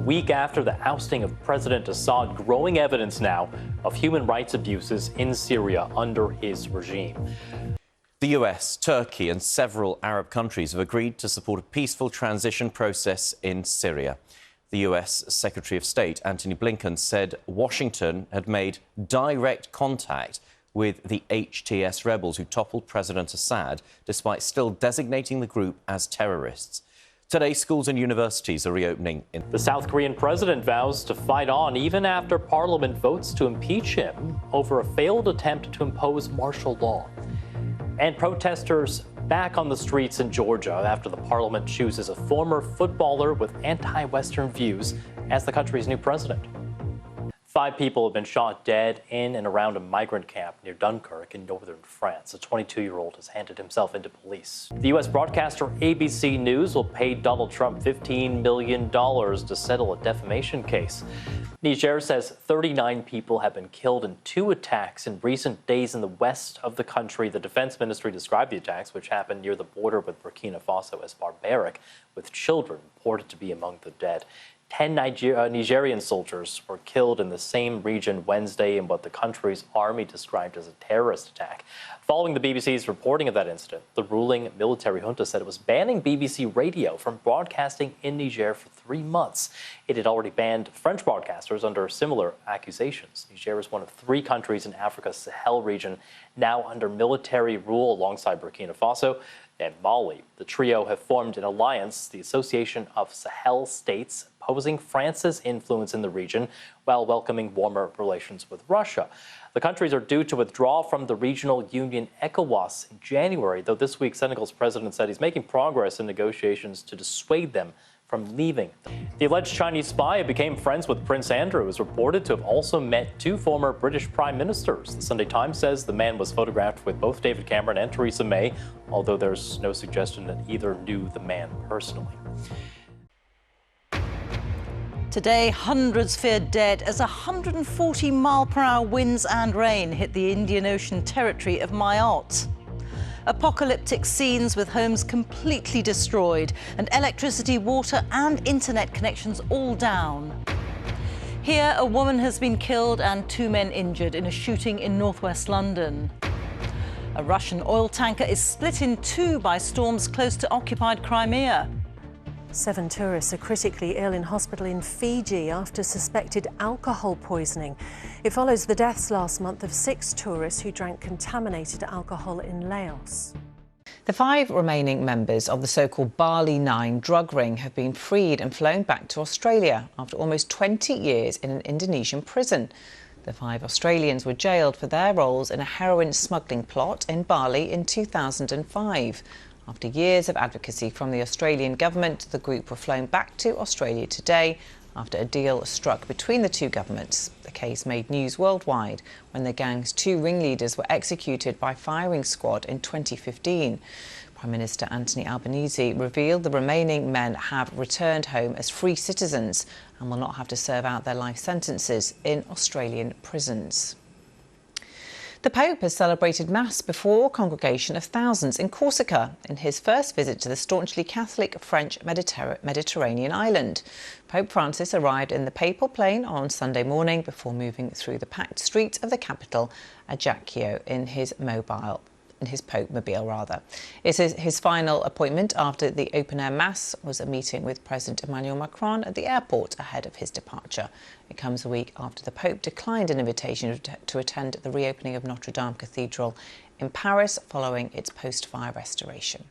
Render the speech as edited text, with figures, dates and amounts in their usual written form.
week after the ousting of President Assad, growing evidence now of human rights abuses in Syria under his regime. The US, Turkey and several Arab countries have agreed to support a peaceful transition process in Syria. The US Secretary of State, Antony Blinken, said Washington had made direct contact with the HTS rebels who toppled President Assad, despite still designating the group as terrorists. Today, schools and universities are reopening. The South Korean president vows to fight on even after Parliament votes to impeach him over a failed attempt to impose martial law. And protesters back on the streets in Georgia after the parliament chooses a former footballer with anti-Western views as the country's new president. 5 people have been shot dead in and around a migrant camp near Dunkirk in northern France. A 22-year-old has handed himself into police. The U.S. broadcaster ABC News will pay Donald Trump $15 million to settle a defamation case. Niger says 39 people have been killed in 2 attacks in recent days in the west of the country. The defense ministry described the attacks, which happened near the border with Burkina Faso, as barbaric, with children reported to be among the dead. 10 Nigerian soldiers were killed in the same region Wednesday in what the country's army described as a terrorist attack. Following the BBC's reporting of that incident, the ruling military junta said it was banning BBC radio from broadcasting in Niger for 3 months. It had already banned French broadcasters under similar accusations. Niger is one of 3 countries in Africa's Sahel region now under military rule alongside Burkina Faso and Mali. The trio have formed an alliance, the Association of Sahel States, opposing France's influence in the region while welcoming warmer relations with Russia. The countries are due to withdraw from the regional union ECOWAS in January, though this week Senegal's president said he's making progress in negotiations to dissuade them from leaving. The alleged Chinese spy who became friends with Prince Andrew is reported to have also met 2 former British prime ministers. The Sunday Times says the man was photographed with both David Cameron and Theresa May, although there's no suggestion that either knew the man personally. Today, hundreds feared dead as 140-mile-per-hour winds and rain hit the Indian Ocean territory of Mayotte. Apocalyptic scenes with homes completely destroyed and electricity, water and internet connections all down. Here, a woman has been killed and 2 men injured in a shooting in northwest London. A Russian oil tanker is split in 2 by storms close to occupied Crimea. 7 tourists are critically ill in hospital in Fiji after suspected alcohol poisoning. It follows the deaths last month of 6 tourists who drank contaminated alcohol in Laos. The 5 remaining members of the so-called Bali 9 drug ring have been freed and flown back to Australia after almost 20 years in an Indonesian prison. The 5 Australians were jailed for their roles in a heroin smuggling plot in Bali in 2005. After years of advocacy from the Australian government, the group were flown back to Australia today after a deal struck between the 2 governments. The case made news worldwide when the gang's 2 ringleaders were executed by firing squad in 2015. Prime Minister Anthony Albanese revealed the remaining men have returned home as free citizens and will not have to serve out their life sentences in Australian prisons. The Pope has celebrated Mass before a congregation of thousands in Corsica in his first visit to the staunchly Catholic French Mediterranean island. Pope Francis arrived in the papal plane on Sunday morning before moving through the packed streets of the capital, Ajaccio, in his Pope-mobile. It's his final appointment after the open-air Mass was a meeting with President Emmanuel Macron at the airport ahead of his departure. It comes a week after the Pope declined an invitation to attend the reopening of Notre Dame Cathedral in Paris following its post-fire restoration.